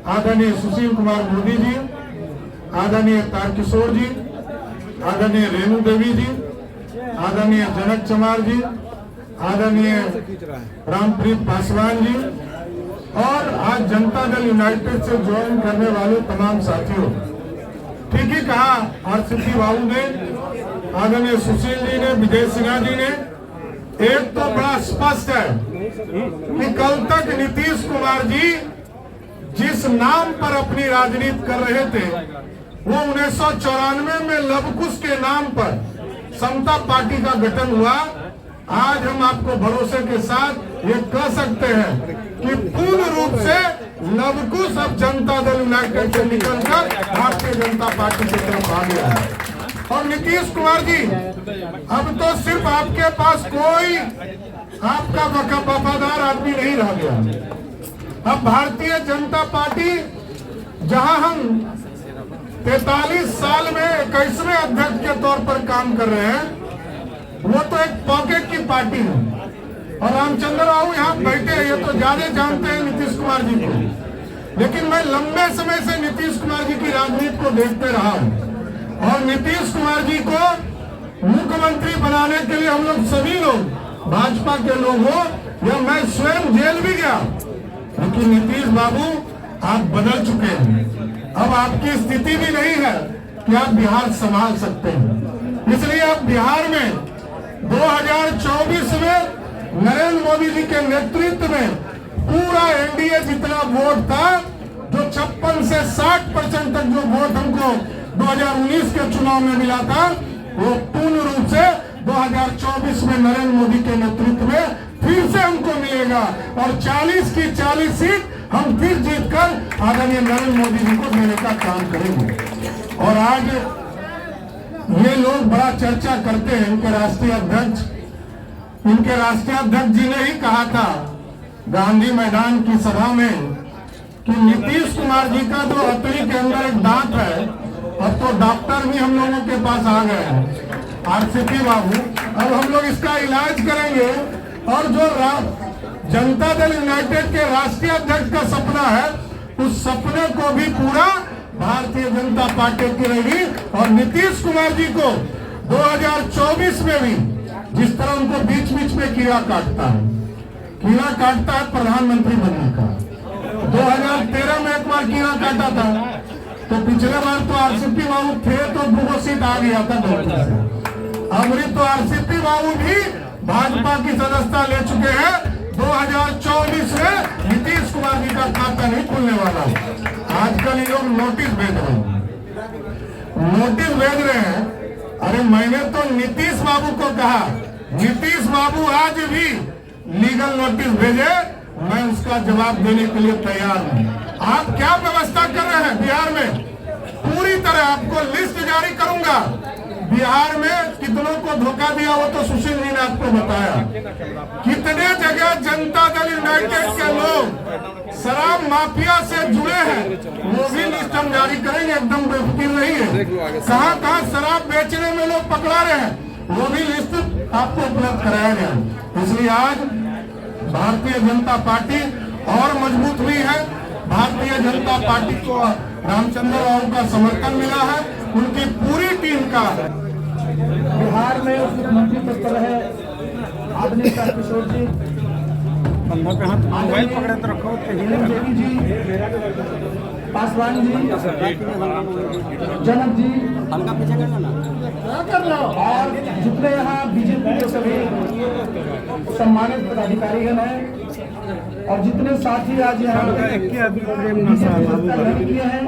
आदरणीय सुशील कुमार मोदी जी, आदरणीय तारकिशोर जी, आदरणीय रेणु देवी जी, आदरणीय जनक चमार जी, आदरणीय रामप्रीत पासवान जी और आज जनता दल यूनाइटेड से ज्वाइन करने वाले तमाम साथियों। ठीक ही कहा आरसीपी बाबू ने, आदरणीय सुशील जी ने, विजय सिन्हा जी ने। एक तो बड़ा स्पष्ट है कि कल तक नीतीश कुमार जी जिस नाम पर अपनी राजनीति कर रहे थे वो 1994 में लवकुश के नाम पर समता पार्टी का गठन हुआ। आज हम आपको भरोसे के साथ ये कह सकते हैं कि पूर्ण रूप से लवकुश अब जनता दल यूनाइटेड से निकलकर भारतीय जनता पार्टी की तरफ आ गया है। और नीतीश कुमार जी, अब तो सिर्फ आपके पास कोई आपका वफादार आदमी नहीं रह गया। अब भारतीय जनता पार्टी, जहां हम 43 साल में 21वें अध्यक्ष के तौर पर काम कर रहे हैं, वो तो एक पॉकेट की पार्टी है। और रामचंद्र राव यहाँ बैठे हैं, ये तो ज्यादा जानते हैं नीतीश कुमार जी को, लेकिन मैं लंबे समय से नीतीश कुमार जी की राजनीति को देखते रहा हूँ। और नीतीश कुमार जी को मुख्यमंत्री बनाने के लिए हम लोग सभी लोग, भाजपा के लोग हो या मैं स्वयं जेल भी गया, लेकिन नीतीश बाबू आप बदल चुके हैं। अब आपकी स्थिति भी नहीं है कि आप बिहार संभाल सकते हैं। इसलिए आप बिहार में 2024 में नरेंद्र मोदी जी के नेतृत्व में पूरा एनडीए जितना वोट था, जो 56 से 60% तक जो वोट हमको 2019 के चुनाव में मिला था, वो पूर्ण रूप से 2024 में नरेंद्र मोदी के नेतृत्व में फिर से हमको मिलेगा और 40 की 40 सीट हम फिर जीतकर आदरणीय नरेंद्र मोदी जी को देने का काम करेंगे। और आज ये लोग बड़ा चर्चा करते हैं, इनके राष्ट्रीय अध्यक्ष जी ने ही कहा था गांधी मैदान की सभा में कि नीतीश कुमार जी का जो हथेली के अंदर एक दांत है, अब तो डॉक्टर भी हम लोगों के पास आ गए हैं, आरसीपी बाबू, अब हम लोग इसका इलाज करेंगे। और जो जनता दल यूनाइटेड के राष्ट्रीय अध्यक्ष का सपना है, उस सपने को भी पूरा भारतीय जनता पार्टी की रहेगी। और नीतीश कुमार जी को 2024 में भी जिस तरह उनको बीच बीच में कीड़ा काटता है प्रधानमंत्री बनने का, 2013 में एक बार कीड़ा काटा था, तो पिछले बार तो आरसीपी बाबू थे तो 2 सीट आ गया था। अमृत तो आरसीपी बाबू भी भाजपा की सदस्यता ले चुके हैं। 2024 में नीतीश कुमार जी का खाता नहीं खुलने वाला। आजकल ये लोग नोटिस भेज रहे हैं। अरे मैंने तो नीतीश बाबू को कहा, नीतीश बाबू आज भी लीगल नोटिस भेजे, मैं उसका जवाब देने के लिए तैयार हूँ। आप क्या व्यवस्था कर रहे हैं बिहार में? पूरी तरह आपको लिस्ट जारी करूंगा। बिहार में कितनों को धोखा दिया वो तो सुशील जी ने आपको बताया। कितने जगह जनता दल यूनाइटेड के लोग शराब माफिया से जुड़े हैं, वो भी लिस्ट हम जारी करेंगे, एकदम बेफिक्र रहिए। कहाँ कहाँ शराब बेचने में लोग पकड़ा रहे हैं, वो भी लिस्ट आपको उपलब्ध कराया गया। इसलिए आज भारतीय जनता पार्टी और मजबूत हुई है। भारतीय जनता पार्टी को रामचंद्र राव का समर्थन मिला है, उनकी पूरी टीम का। बिहार में मुख्यमंत्री पद पर है आदरणीय तारकिशोर जी, मोबाइल पकड़े तो रखो, रेणु देवी जी, पासवान जी, जनक जी, हल्का पीछे करना ना, और जितने यहाँ बीजेपी के सभी सम्मानित पदाधिकारीगण हैं और जितने साथी आज यहाँ किए हैं,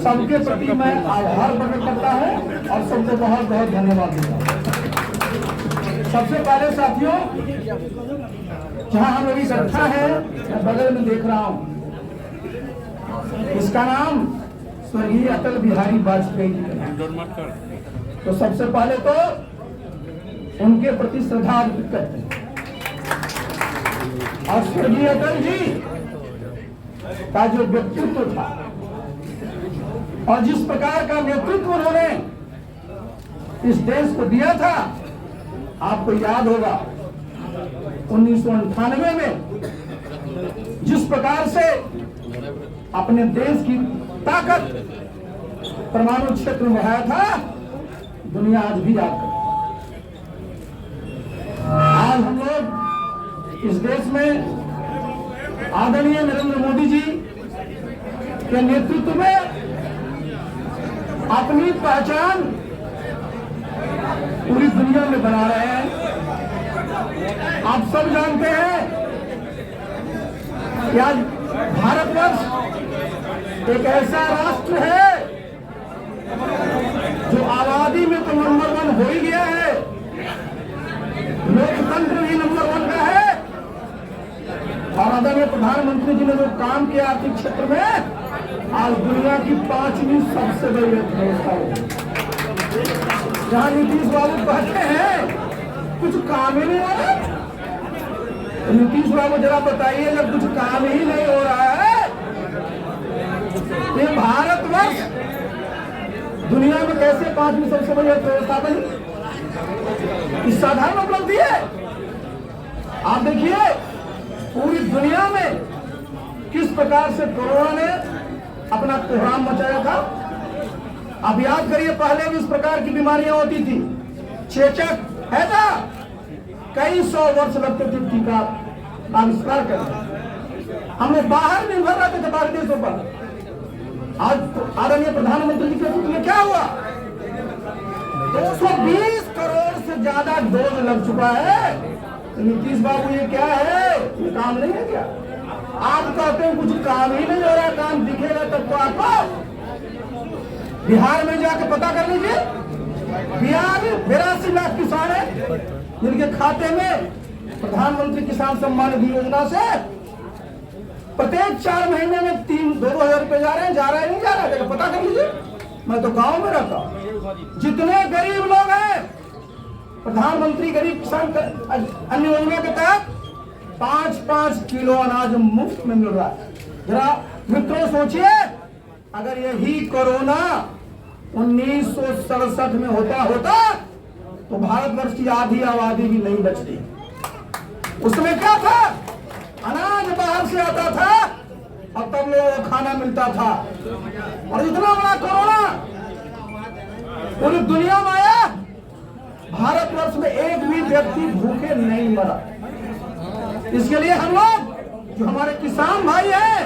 सबके प्रति मैं आभार प्रकट करता हूँ और सबको बहुत बहुत धन्यवाद देता हूँ। सबसे पहले साथियों, जहाँ हम लोग इकट्ठा है, मैं बगल में देख रहा हूँ, इसका नाम स्वर्गीय अटल बिहारी वाजपेयी जी है। तो सबसे पहले तो उनके प्रति श्रद्धा अर्पित करते हैं। और स्वर्गीय अटल जी का जो व्यक्तित्व था और जिस प्रकार का नेतृत्व उन्होंने इस देश को दिया था, आपको याद होगा 1998 में जिस प्रकार से अपने देश की ताकत परमाणु क्षेत्र में बढ़ाया था, दुनिया आज भी याद करती है। आज हम लोग इस देश में आदरणीय नरेंद्र मोदी जी के नेतृत्व में अपनी पहचान पूरी दुनिया में बना रहे हैं। आप सब जानते हैं कि आज भारतवर्ष एक ऐसा राष्ट्र है जो आबादी में तो नंबर 1 हो ही गया है, लोकतंत्र भी नंबर 1 का है। और आदरणीय प्रधानमंत्री जी ने जो काम किया आर्थिक क्षेत्र में, आज दुनिया की 5वीं सबसे बड़ी अर्थव्यवस्था है। जहां नीतीश बाबू कहते हैं कुछ काम ही नहीं हो रहा, नीतीश बाबू जरा बताइए, जब कुछ काम ही नहीं हो रहा है, ये भारतवर्ष दुनिया में कैसे 5वीं सबसे बड़ी अर्थव्यवस्था बनी? इस साधारण उपलब्धि है। आप देखिए पूरी दुनिया में किस प्रकार से कोरोना ने अपना कोहराम मचाया था। अब याद करिए, पहले भी इस प्रकार की बीमारियां होती थी, चेचक है ना, कई 100 वर्ष लगते थे टीका आविष्कार करने। हम लोग बाहर निर्भर रहते थे बाहरी देशों पर। आज आदरणीय प्रधानमंत्री जी के रूप में क्या हुआ, 220 करोड़ से ज्यादा डोज लग चुका है। नीतीश बाबू ये क्या है, ये काम नहीं है क्या? आप कहते हैं कुछ काम ही नहीं हो रहा, काम दिखेगा तब तो आपको। बिहार में जाके पता कर लीजिए, बिहार में 82 लाख किसान है जिनके खाते में प्रधानमंत्री किसान सम्मान निधि योजना से प्रत्येक 4 महीने में 2,000 रुपए जा रहे हैं। जा रहा है नहीं जा रहा है, पता कर लीजिए। मैं तो गांव में रहता हूं, जितने गरीब लोग हैं प्रधानमंत्री गरीब किसान अन्न योजना के तहत 5-5 किलो अनाज मुफ्त में मिल रहा है। जरा मित्रों सोचिए, अगर यही कोरोना 1967 में होता तो भारतवर्ष की आधी आबादी भी नहीं बचती। उसमें क्या था, अनाज बाहर से आता था और तब लोगों को खाना मिलता था। और इतना बड़ा कोरोना पूरी दुनिया में आया, भारतवर्ष में एक भी व्यक्ति भूखे नहीं मरा। इसके लिए हम लोग जो हमारे किसान भाई हैं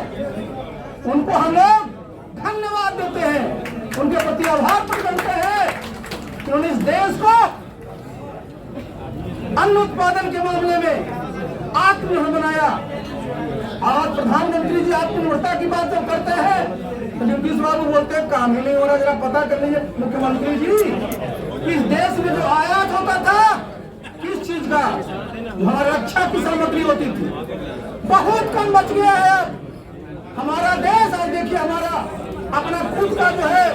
उनको हम लोग धन्यवाद देते हैं, उनके प्रति आभार प्रकट करते हैं कि उन्होंने इस देश को अन्न उत्पादन के मामले में आत्मनिर्भर बनाया। और प्रधानमंत्री जी आत्मनिर्भरता की बात जब करते हैं तो नीतीश बाबू बोलते हैं काम ही नहीं हो रहा। जरा पता कर लीजिए मुख्यमंत्री जी, इस देश में जो आयात होता था किस चीज का, हमारी रक्षा की सामग्री होती थी, बहुत कम बच गया है। हमारा देश आज देखिए, हमारा अपना खुद का जो है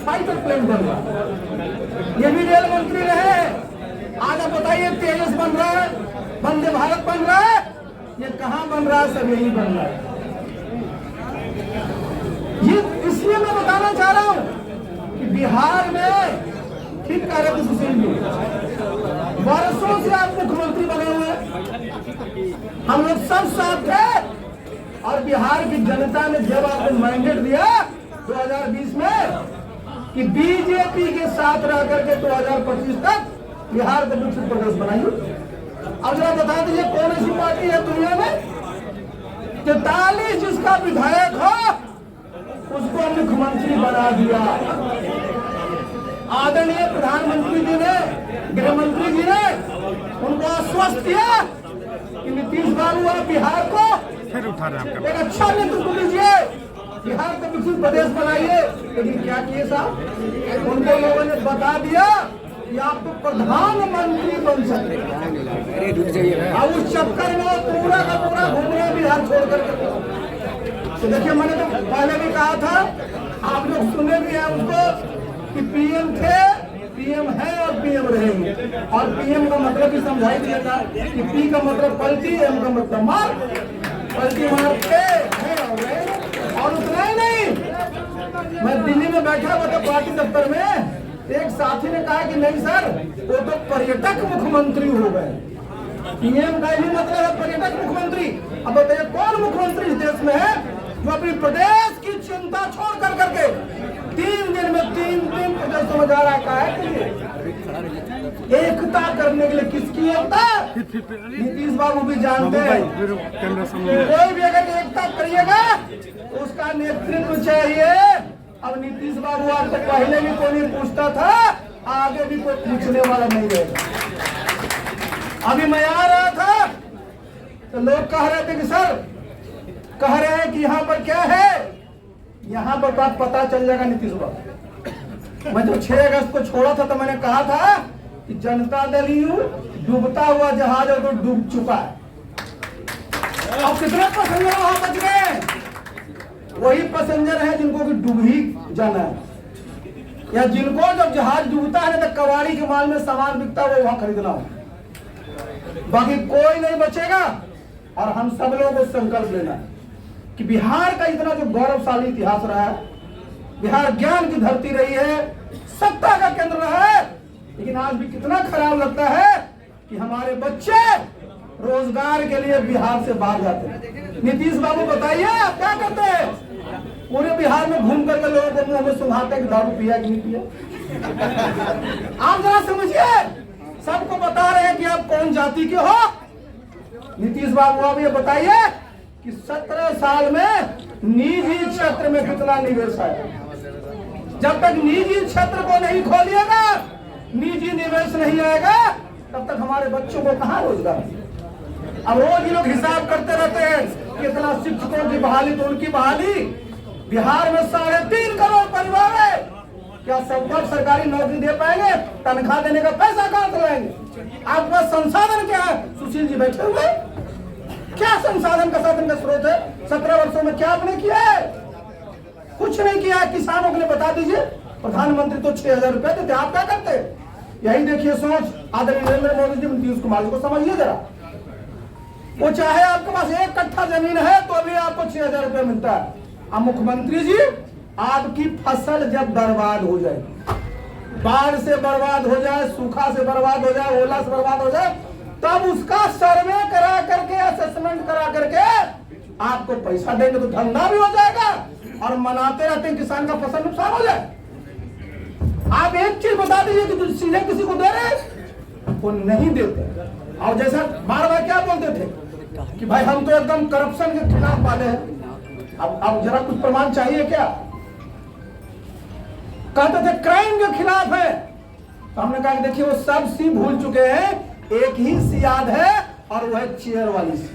फाइटर प्लेन बन रहा। ये भी रेल मंत्री रहे, आज आप बताइए तेजस बन रहा है, वंदे भारत बन रहा है, ये कहां बन रहा है, सब यही बन रहा है। ये इसलिए मैं बताना चाह रहा हूं कि बिहार में ठीक कह रहे थे सुशील जी, वर्षों से आप मुख्यमंत्री बने हुए हैं, हम लोग सब साथ थे। और बिहार की जनता ने जब आपको मैंडेट दिया 2020 में कि बीजेपी के साथ रह करके 2025 तक बिहार को विकसित प्रदेश बनाइए। अब जरा बता दीजिए कौन ऐसी पार्टी है दुनिया में 43 जिसका विधायक हो उसको मुख्यमंत्री बना दिया। आदरणीय प्रधानमंत्री जी ने, गृह मंत्री जी ने उनको आश्वस्त किया कि नीतीश बाबू आप बिहार को फिर उठा रहे हैं एक अच्छा नेतृत्व दीजिए, बिहार को विकसित प्रदेश बनाइए। लेकिन क्या किए साहब, उनको लोगों ने बता दिया कि आप तो प्रधानमंत्री बन सकते हैं। अब उस चक्कर में पूरा का पूरा घूम रहे हैं बिहार छोड़ करके। तो देखिए, मैंने तो पहले भी कहा था, आप लोग सुने भी हैं उसको कि पीएम थे, पीएम है और पीएम रहेंगे। और पीएम का मतलब भी समझाई दिया था कि पी का मतलब पलटी, एम का मतलब मार, पलटी मारते हैं और उतना ही नहीं। मैं दिल्ली में बैठा हुआ था पार्टी दफ्तर में, एक साथी ने कहा कि नहीं सर, वो तो पर्यटक मुख्यमंत्री हो गए। पीएम का ही मतलब है पर्यटक मुख्यमंत्री। अब बताइए कौन मुख्यमंत्री इस देश में है जो अपनी प्रदेश की चिंता छोड़ कर करके 3 दिन में 3 प्रदेशों में जा रहा है। एकता करने के लिए किसकी एकता? नीतीश बाबू भी जानते हैं, कोई भी अगर एकता करिएगा उसका नेतृत्व चाहिए। अब नीतीश बाबू आज तक पहले भी कोई नहीं पूछता था, आगे भी कोई पूछने वाला नहीं रहेगा। अभी मैं आ रहा था तो लोग कह रहे थे कि सर कह रहे हैं कि यहाँ पर क्या है, यहाँ पर बात पता चल जाएगा नीतीश बाबू। मैं जब 6 अगस्त को छोड़ा था तो मैंने कहा था कि जनता दल यू डूबता हुआ जहाज है तो डूब चुका है। अब कितने पैसेंजर वहां बच गए? वही पैसेंजर है जिनको कि डूब ही जाना है, या जिनको जब जहाज डूबता है तो कबाड़ी के माल में सामान बिकता है वो वहां खरीदना हो, बाकी कोई नहीं बचेगा। और हम सब लोगों को संकल्प लेना है कि बिहार का इतना जो गौरवशाली इतिहास रहा है, बिहार ज्ञान की धरती रही है, सत्ता का केंद्र रहा है, लेकिन आज भी कितना खराब लगता है कि हमारे बच्चे रोजगार के लिए बिहार से बाहर जाते हैं। नीतीश बाबू बताइए आप क्या करते हैं? पूरे बिहार में घूम करके लोगों को मुंह में सुंघाते हैं कि दारू पिया कि नहीं पिया। आप जरा समझिए, सबको बता रहे हैं कि आप कौन जाति के हो। नीतीश बाबू आप ये बताइए कि 17 साल में निजी क्षेत्र में कितना निवेश है। जब तक निजी क्षेत्र को नहीं खोलिएगा, निजी निवेश नहीं आएगा, तब तक हमारे बच्चों को कहाँ रोजगार। अब रोज ये लोग हिसाब करते रहते हैं कितना शिक्षकों की बहाली, तो उनकी बहाली बिहार में 3.5 करोड़ परिवार है, क्या सबको सरकारी नौकरी दे पाएंगे? तनख्वाह देने का पैसा कहां से लाएंगे? आपके पास संसाधन क्या है? सुशील जी बैठे हुए, क्या संसाधन का साधन का स्रोत है? 17 वर्षों में क्या आपने किया है? कुछ नहीं किया है। किसानों के लिए बता दीजिए, प्रधानमंत्री तो 6,000 रुपए देते, आप क्या करते? यही देखिए सोच आदरणीय नरेंद्र मोदी जी, नीतीश कुमार जी को समझिए जरा। वो चाहे आपके पास 1 कट्ठा जमीन है तो भी आपको 6,000 रुपए मिलता है। अब मुख्यमंत्री जी, आपकी फसल जब बर्बाद हो जाए, बाढ़ से बर्बाद हो जाए, सूखा से बर्बाद हो जाए, ओला से बर्बाद हो जाए, तब उसका सर्वे करा करके, असेसमेंट करा करके आपको पैसा देंगे तो धंधा भी हो जाएगा और मनाते रहते हैं किसान का फसल नुकसान हो जाए। आप एक चीज बता दीजिए कि सीधे किसी को दे रहे, वो नहीं देते। और जैसा बार बार क्या बोलते थे कि भाई हम तो एकदम करप्शन के खिलाफ वाले हैं। अब जरा कुछ प्रमाण चाहिए क्या? कहते थे क्राइम के खिलाफ है, तो हमने कहा कि देखिए वो सब सी भूल चुके हैं, एक ही सी याद है और वो है चेयर वाली सी।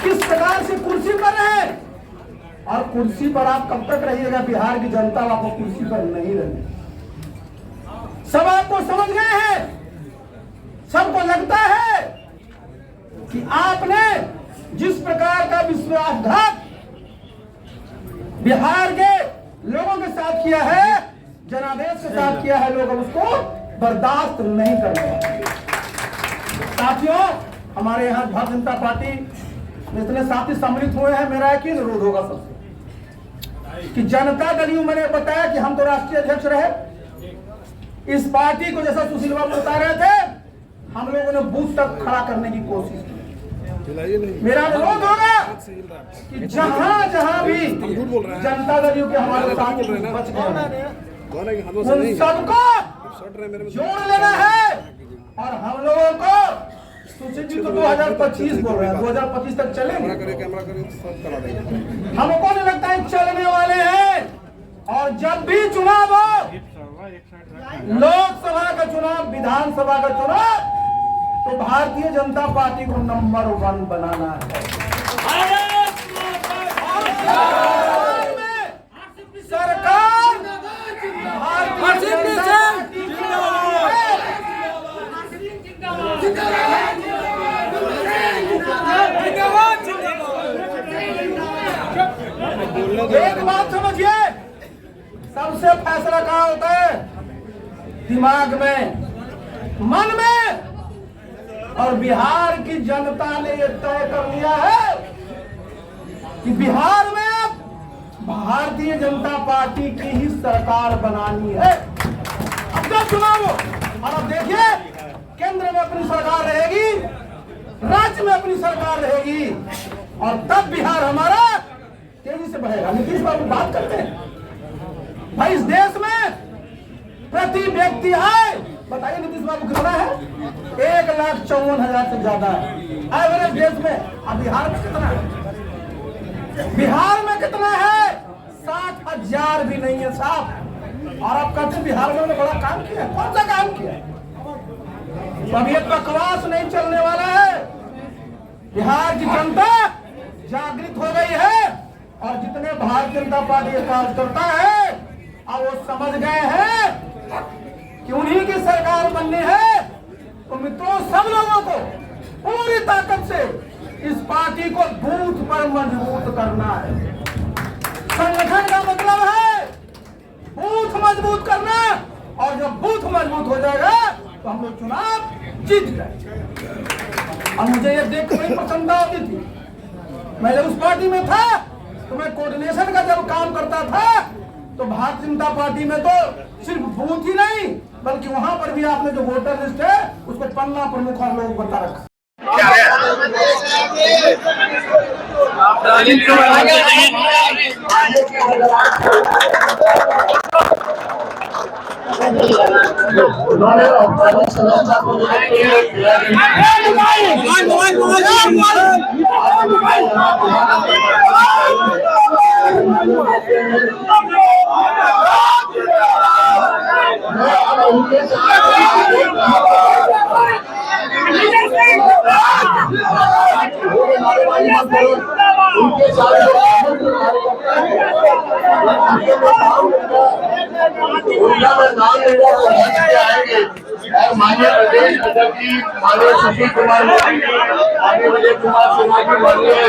किस प्रकार से कुर्सी पर है, और कुर्सी पर आप कब तक रहिएगा? बिहार की जनता आपको कुर्सी पर नहीं रहे। सब आपको समझ गए हैं, सबको लगता है कि आपने जिस प्रकार का विश्वासघात बिहार के लोगों के साथ किया है, जनादेश के साथ किया है, लोग उसको बर्दाश्त नहीं करेंगे। साथियों, हमारे यहाँ भारतीय जनता पार्टी में इतने साथी सम्मिलित हुए हैं, मेरा यकीन अनुरोध होगा सबसे कि जनता दल यू, मैंने बताया कि हम तो राष्ट्रीय अध्यक्ष रहे। इस पार्टी को जैसा सुशील बाबू बता रहे थे, हम लोगों ने बूथ तक खड़ा करने की कोशिश की। मेरा अनुरोध होगा कि जहां जहां भी जनता दल यू के हमारे साथ बच गए, उन सबको जोड़ लेना है। और हम लोगों को, सुशील जी तो 2025 बोल रहे हैं, 2025 तक चलेंगे, हमको नहीं लगता है चलने वाले हैं। और जब भी चुनाव हो, लोकसभा का चुनाव, विधानसभा का चुनाव, तो भारतीय जनता पार्टी को नंबर 1 बनाना है। सरकार भारतीय जनता पार्टी एक बात समझिए, सबसे फैसला कहाँ होता है? दिमाग में, मन में। और बिहार की जनता ने यह तय कर लिया है कि बिहार में अब भारतीय जनता पार्टी की ही सरकार बनानी है। अब जब चुनाव हो, और अब देखिए केंद्र में अपनी सरकार रहेगी, राज्य में अपनी सरकार रहेगी, और तब बिहार हमारा तेजी से बढ़ेगा। नीतीश बाबू बात करते हैं भाई इस देश में प्रति व्यक्ति आय बताइए नीतीश बाबू कितना है? 1,54,000 से ज्यादा है एवरेज देश में। अब बिहार में कितना है? बिहार में कितना है? 60,000 भी नहीं है साहब। और आप कहते हैं बिहार में उन्होंने बड़ा काम किया। कौन सा काम किया? तो अभी एक बकवास नहीं चलने वाला है। बिहार की जनता जागृत हो गई है और जितने भारतीय जनता पार्टी के कार्यकर्ता है अब वो समझ गए हैं कि उन्हीं की सरकार बननी है। तो मित्रों सब लोगों को पूरी ताकत से इस पार्टी को बूथ पर मजबूत करना है। संगठन का मतलब है बूथ मजबूत करना और जब बूथ मजबूत हो जाएगा तो हम लोग चुनाव जीत गए। और मुझे ये देख के बड़ी प्रसन्नता होती थी। मैं जब उस पार्टी में था तो मैं कोऑर्डिनेशन का जब काम करता था तो भारतीय जनता पार्टी में तो सिर्फ बूथ ही नहीं बल्कि वहां पर भी आपने जो वोटर लिस्ट है उसको पन्ना प्रमुख हम लोग बता रखा। माननीय प्रदेश अध्यक्ष माननीय सुशील कुमार मोदी, माननीय विजय कुमार सिन्हा जी, माननीय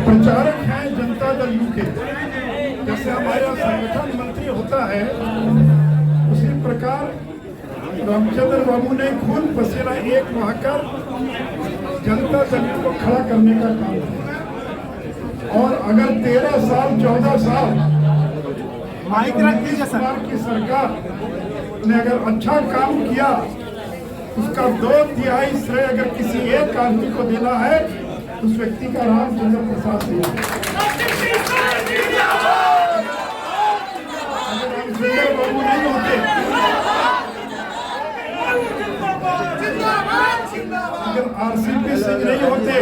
प्रचारक हैं जनता दल यू के। जैसे हमारा संगठन मंत्री होता है उसी प्रकार रामचंद्र बाबू ने खून पसीना एक बहाकर जनता दल को खड़ा करने का काम किया। और अगर 13 साल 14 साल नीतीश कुमार की सरकार ने अगर अच्छा काम किया उसका 2/3 श्रेय अगर किसी एक आदमी को देना है उस व्यक्ति का नाम रामचंद्र प्रसाद सिंह है। अगर रामचंद्र बाबू नहीं होते, अगर आरसीपी सिंह नहीं होते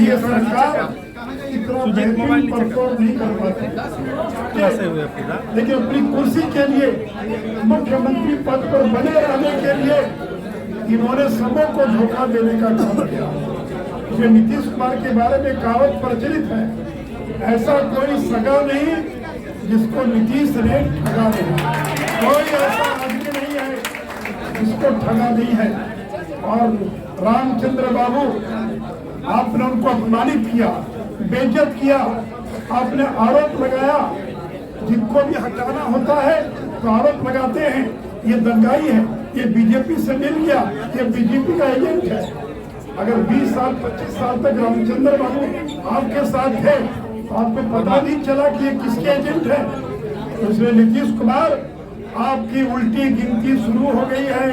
ये सरकार इतना बेहतरीन परफॉर्म नहीं कर पाती। लेकिन अपनी कुर्सी के लिए मुख्यमंत्री पद पर बने रहने के लिए इन्होंने सबों को धोखा देने का काम किया। जो नीतीश कुमार के बारे में कहावत प्रचलित है, ऐसा कोई सगा नहीं जिसको नीतीश ने ठगा नहीं। कोई ऐसा आदमी नहीं है जिसको ठगा नहीं है। और रामचंद्र बाबू आपने उनको अपमानित किया, बेइज्जत किया, आपने आरोप लगाया। जिनको भी हटाना होता है तो आरोप लगाते हैं ये दंगाई है, ये बीजेपी से मिल गया, ये बीजेपी का एजेंट है। अगर 20 साल 25 साल तक रामचंद्र बाबू आपके साथ थे तो आपको पता नहीं चला कि ये किसके एजेंट है। तो इसलिए नीतीश कुमार आपकी उल्टी गिनती शुरू हो गई है।